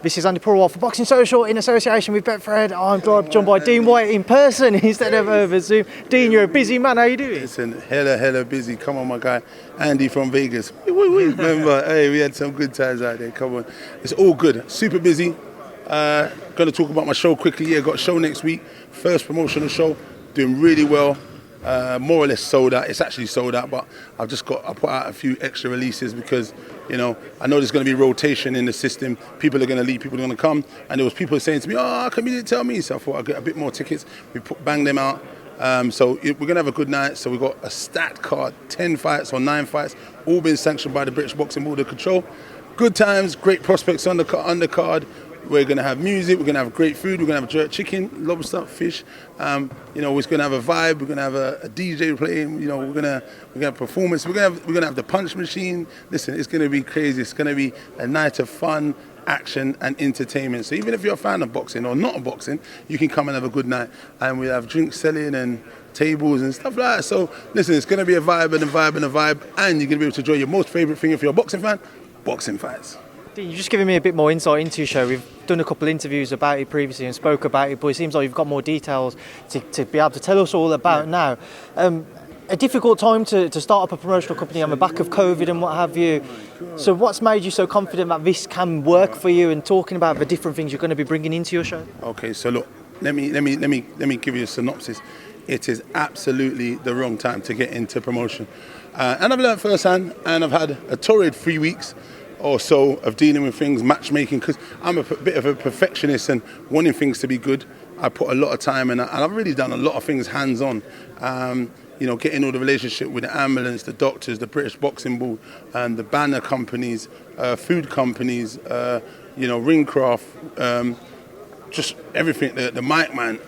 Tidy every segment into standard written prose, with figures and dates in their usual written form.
This is Andi Purewal for Boxing Social in association with Betfred. I'm joined by Dean Whyte in person instead of over Zoom. Dean, you're a busy man. How you doing? Listen, hella busy. Come on, my guy, Andi from Vegas. Remember, hey, we had some good times out there. Come on, it's all good. Super busy. Going to talk about my show quickly. Yeah, got a show next week. First promotional show, doing really well. More or less sold out. It's actually sold out, but I put out a few extra releases because, I know there's going to be rotation in the system. People are going to leave, people are going to come. And there was people saying to me, how come you didn't tell me? So I thought I'd get a bit more tickets. We bang them out. So we're going to have a good night. So we've got a stacked card, 10 fights or 9 fights, all been sanctioned by the British Boxing Board of Control. Good times, great prospects on the card. We're going to have music, we're going to have great food, we're going to have jerk chicken, lobster, fish. We're going to have a vibe, we're going to have a DJ playing, we're going to have performance, we're going to have the punch machine. Listen, it's going to be crazy. It's going to be a night of fun, action and entertainment. So even if you're a fan of boxing or not of boxing, you can come and have a good night. And we'll have drinks selling and tables and stuff like that. So listen, it's going to be a vibe and a vibe and a vibe, and you're going to be able to enjoy your most favourite thing if you're a boxing fan, boxing fights. Dean, you're just giving me a bit more insight into your show. We've done a couple of interviews about it previously and spoke about it, but it seems like you've got more details to be able to tell us all about now. A difficult time to start up a promotional company on the back of COVID and what have you. So what's made you so confident that this can work for you, and talking about the different things you're going to be bringing into your show? Okay, so look, let me give you a synopsis. It is absolutely the wrong time to get into promotion. And I've learned firsthand, and I've had a torrid 3 weeks or so of dealing with things, matchmaking, because I'm a bit of a perfectionist and wanting things to be good. I put a lot of time in, and I've really done a lot of things hands-on. Getting all the relationship with the ambulance, the doctors, the British Boxing Board, and the banner companies, food companies, Ringcraft, just everything, the mic man,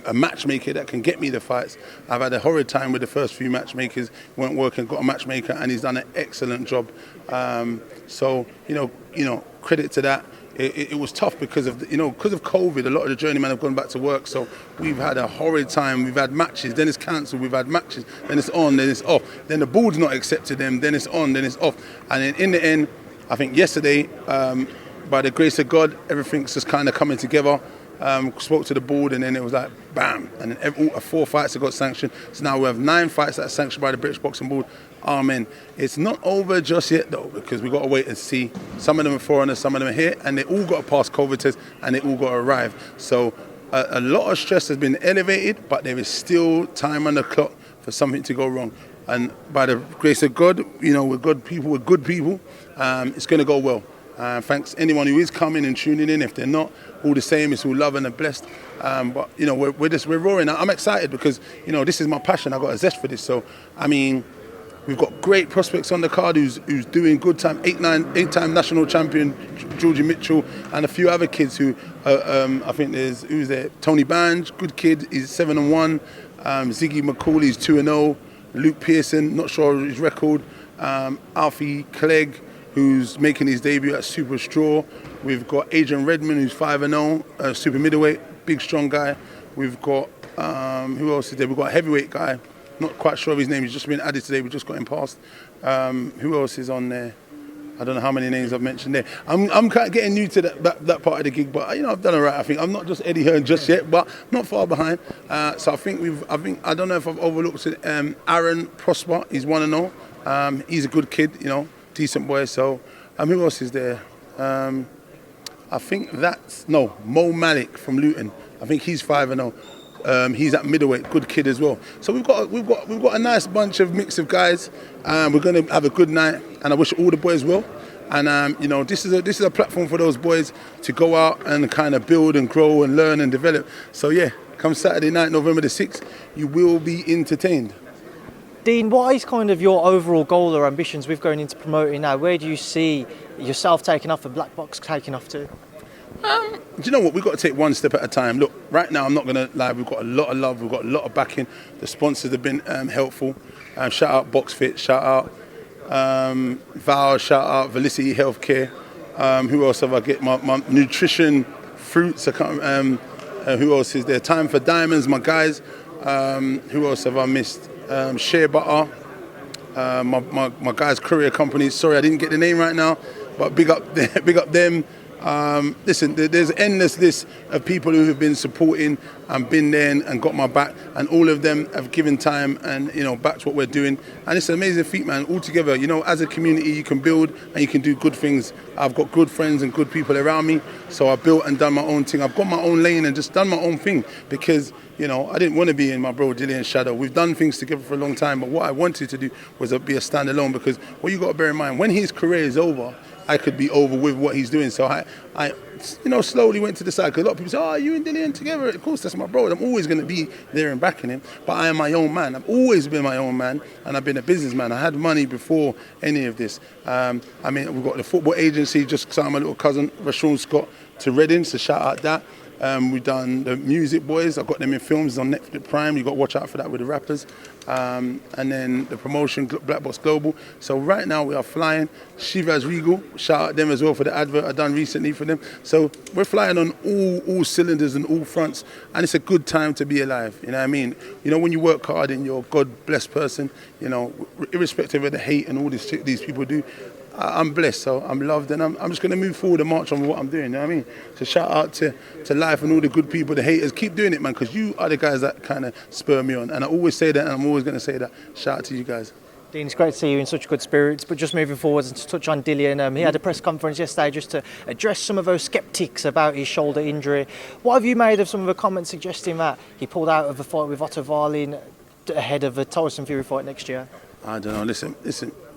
a matchmaker that can get me the fights. I've had a horrid time with the first few matchmakers, weren't working, got a matchmaker, and he's done an excellent job. So credit to that. It was tough because of COVID. A lot of the journeymen have gone back to work, so we've had a horrid time. We've had matches, then it's cancelled. We've had matches, then it's on, then it's off. Then the board's not accepted them, then it's on, then it's off. And then in the end, I think yesterday, by the grace of God, everything's just kind of coming together. Spoke to the board, and then it was like bam, and then 4 fights that got sanctioned. So now we have 9 fights that are sanctioned by the British Boxing Board. Amen. It's not over just yet though, because we've got to wait and see. Some of them are foreigners, some of them are here, and they all got to pass COVID tests, and they all got to arrive. So a lot of stress has been elevated, but there is still time on the clock for something to go wrong. And by the grace of God, we're good people, it's going to go well. Thanks anyone who is coming and tuning in. If they're not, all the same, it's all love and they're blessed. But we're roaring. I'm excited because this is my passion. I got a zest for this. So we've got great prospects on the card who's doing good time. 8-time national champion Georgie Mitchell, and a few other kids who I think who's there. Tony Bange, good kid, he's 7-1. Ziggy McCauley's 2-0. Luke Pearson, not sure his record. Alfie Clegg, who's making his debut at Super Straw. We've got Adrian Redmond, who's 5-0, super middleweight, big strong guy. We've got who else is there? We've got a heavyweight guy. Not quite sure of his name. He's just been added today. We just got him past. Who else is on there? I don't know how many names I've mentioned there. I'm kind of getting new to that part of the gig, but I've done all right. I think I'm not just Eddie Hearn just yet, but not far behind. So I think I don't know if I've overlooked it. Aaron Prosper, he's 1-0. He's a good kid, decent boy. So who else is there? I think Mo Malik from Luton. I think he's 5-0. He's at middleweight, good kid as well. So we've got a nice bunch of mix of guys. We're going to have a good night, and I wish all the boys well. And this is a platform for those boys to go out and kind of build and grow and learn and develop. So yeah, come Saturday night, November the 6th, you will be entertained. Dean, what is kind of your overall goal or ambitions with going into promoting now? Where do you see yourself taking off and BlvckBox taking off to? Do you know what? We've got to take one step at a time. Look, right now, I'm not going to lie, we've got a lot of love, we've got a lot of backing. The sponsors have been helpful. Shout out BoxFit, shout out Val, shout out Felicity Healthcare. Who else have I get? My nutrition, fruits. Who else is there? Time for Diamonds, my guys. Who else have I missed? Shea Butter. My guys' courier company. Sorry, I didn't get the name right now, but big up them. Listen, there's endless list of people who have been supporting and been there and got my back, and all of them have given time and, you know, backed what we're doing. And it's an amazing feat, man. All together, you know, as a community, you can build and you can do good things. I've got good friends and good people around me, so I built and done my own thing. I've got my own lane and just done my own thing because, you know, I didn't want to be in my bro Dillian's shadow. We've done things together for a long time, but what I wanted to do was be a standalone, because what you got to bear in mind, when his career is over, I could be over with what he's doing. So I you know, slowly went to the side, because a lot of people say, oh, you and Dillian together, of course that's my bro. I'm always going to be there and backing him, but I am my own man. I've always been my own man, and I've been a businessman. I had money before any of this. I mean, we've got the football agency, just signed my little cousin Rashawn Scott to Reading, so shout out that. We've done the Music Boys. I've got them in films on Netflix Prime. You've got to watch out for that with the rappers. And then the promotion, BlvckBox Global. So right now we are flying. Shivas Regal, shout out them as well for the advert I've done recently for them. So we're flying on all cylinders and all fronts. And it's a good time to be alive, you know what I mean? You know, when you work hard and you're a God-blessed person, you know, irrespective of the hate and all these people do, I'm blessed, so I'm loved, and I'm just going to move forward and march on with what I'm doing, you know what I mean? So shout out to life and all the good people, the haters. Keep doing it, man, because you are the guys that kind of spur me on. And I always say that, and I'm always going to say that. Shout out to you guys. Dean, it's great to see you in such good spirits, but just moving forward and to touch on Dillian, he had a press conference yesterday just to address some of those sceptics about his shoulder injury. What have you made of some of the comments suggesting that he pulled out of a fight with Otto Wallin ahead of the Tyson Fury fight next year? I don't know, listen,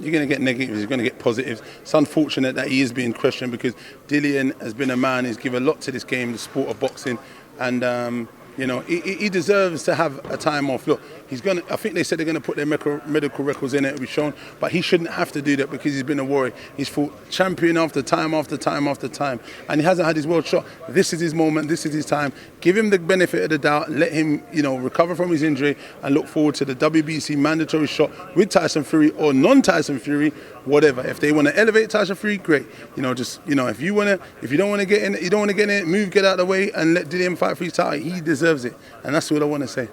you're going to get negatives, you're going to get positives. It's unfortunate that he is being questioned, because Dillian has been a man who's given a lot to this game, the sport of boxing, and you know, he deserves to have a time off. Look, I think they said they're going to put their medical records in it, it'll be shown, but he shouldn't have to do that, because he's been a warrior. He's fought champion after time after time after time, and he hasn't had his world shot. This is his moment, this is his time. Give him the benefit of the doubt, let him, you know, recover from his injury, and look forward to the WBC mandatory shot with Tyson Fury or non-Tyson Fury, whatever. If they want to elevate Tyson Fury, great. You know, just, you know, if you don't want to get in it, get out of the way and let Dillian fight for his title. He deserves it, and that's all I want to say.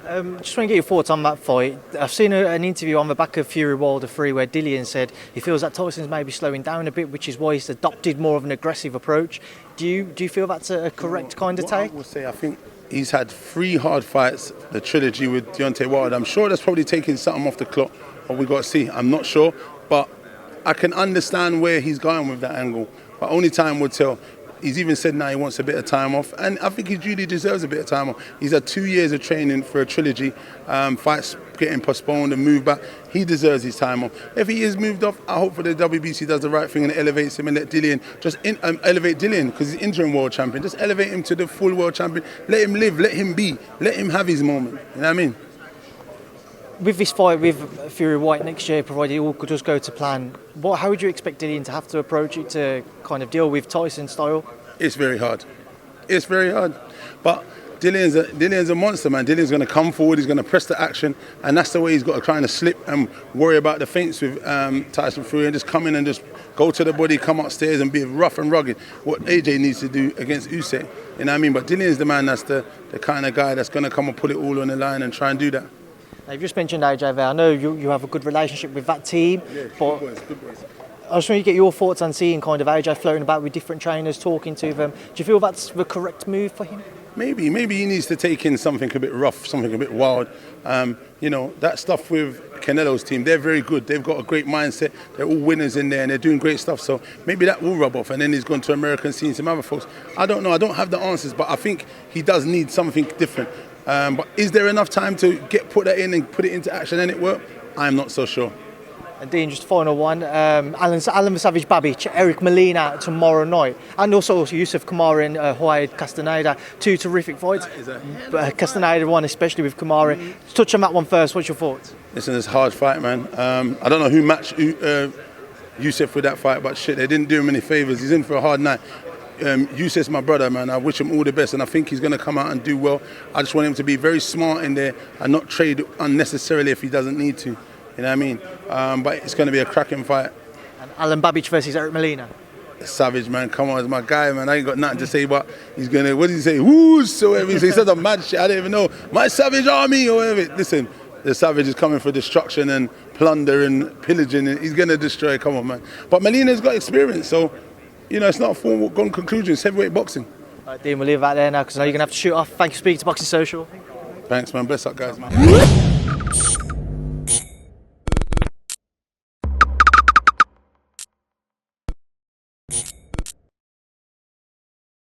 Just want to get your thoughts on that fight. I've seen an interview on the back of Fury-Wilder 3 where Dillian said he feels that Tyson's maybe slowing down a bit, which is why he's adopted more of an aggressive approach. Do you feel that's a correct kind of take? I would say, I think he's had 3 hard fights, the trilogy with Deontay Wilder. I'm sure that's probably taking something off the clock, but we've got to see. I'm not sure, but I can understand where he's going with that angle, but only time will tell. He's even said now he wants a bit of time off, and I think he duly deserves a bit of time off. He's had 2 years of training for a trilogy, fights getting postponed and moved back. He deserves his time off. If he is moved off, I hope for the WBC does the right thing and elevates him and let Dillian, elevate Dillian, because he's interim world champion. Just elevate him to the full world champion. Let him live, let him be, let him have his moment. You know what I mean? With this fight with Fury-Whyte next year, provided it all could just go to plan, how would you expect Dillian to have to approach it to kind of deal with Tyson's style? It's very hard. It's very hard. But Dillian's a monster, man. Dillian's going to come forward, he's going to press the action, and that's the way he's got to kind of slip and worry about the feints with Tyson Fury, and just come in and just go to the body, come upstairs and be rough and rugged. What AJ needs to do against Usyk, you know what I mean? But Dillian's the man that's the kind of guy that's going to come and put it all on the line and try and do that. Now, you've just mentioned AJ there. I know you have a good relationship with that team. Yeah, but good boys. I just want to get your thoughts on seeing kind of AJ floating about with different trainers, talking to them. Do you feel that's the correct move for him? Maybe he needs to take in something a bit rough, something a bit wild. You know, that stuff with Canelo's team, they're very good. They've got a great mindset. They're all winners in there and they're doing great stuff. So maybe that will rub off. And then he's gone to America and seen some other folks. I don't know. I don't have the answers, but I think he does need something different. But is there enough time to put that in and put it into action and it work? I'm not so sure. And Dean, just final one. Alan Savage Babic, Babic-Molina tomorrow night. And also Yusuf Kamaru and Juan Castaneda. 2 terrific fights. Castaneda won, especially with Kamaru. Touch on that one first. What's your thoughts? Listen, it's a hard fight, man. I don't know who matched Yusuf with that fight, but shit, they didn't do him any favours. He's in for a hard night. Yusuf's my brother, man. I wish him all the best, and I think he's going to come out and do well. I just want him to be very smart in there and not trade unnecessarily if he doesn't need to. You know what I mean? But it's going to be a cracking fight. And Alan Babic versus Babic-Molina. Savage, man. Come on, it's my guy, man. I ain't got nothing to say, but he's going to, what did he say? Whosoever. He says a mad shit. I don't even know. My Savage Army or whatever. Listen, the Savage is coming for destruction and plunder and pillaging. And he's going to destroy. Come on, man. But Molina's got experience, so you know, it's not a foregone conclusion. It's heavyweight boxing. All right, Dean, we'll leave that there now because I know you're going to have to shoot off. Thank you for speaking to Boxing Social. Thanks, man. Bless up, guys, man.